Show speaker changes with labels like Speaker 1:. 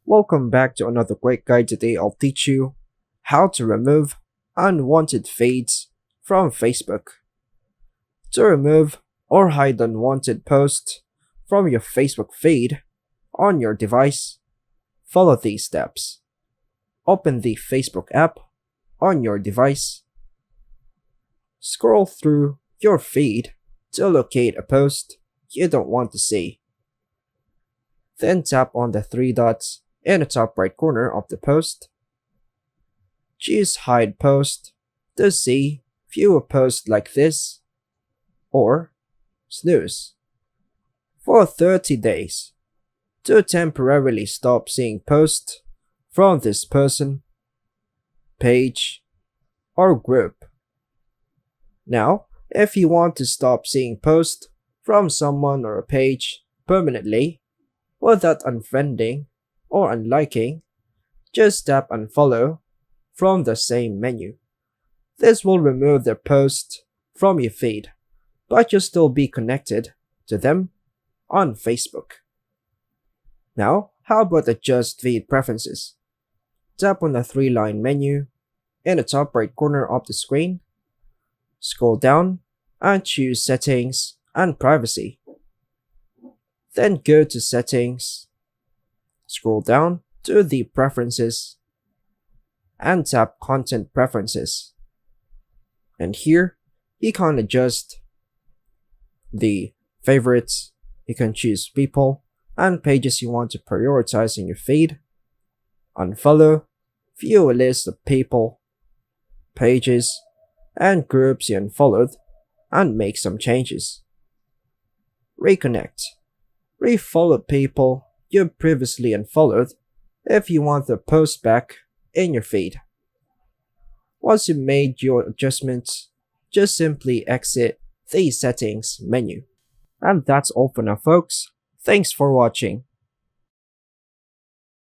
Speaker 1: Welcome back to another great guide. Today I'll teach you how to remove unwanted feeds from Facebook. To remove or hide unwanted posts from your Facebook feed on your device, follow these steps. Open the Facebook app on your device. Scroll through your feed to locate a post you don't want to see. Then tap on the three dots in the top right corner of the post. Choose Hide Post to see fewer posts like this, or Snooze for 30 days to temporarily stop seeing posts from this person, page, or group. Now, if you want to stop seeing posts from someone or a page permanently without unfriending or unliking, just tap Unfollow from the same menu. This will remove their post from your feed, but you'll still be connected to them on Facebook. Now, how about adjust feed preferences? Tap on the three-line menu in the top right corner of the screen. Scroll down and choose Settings and Privacy. Then go to Settings, scroll down to the Preferences, and tap Content Preferences. And here, you can adjust the favorites. You can choose people and pages you want to prioritize in your feed. Unfollow, view a list of people, pages, and groups you unfollowed, and make some changes. Reconnect. Refollow people you previously unfollowed if you want their post back in your feed. Once you've made your adjustments, just simply exit the Settings menu. And that's all for now, folks. Thanks for watching.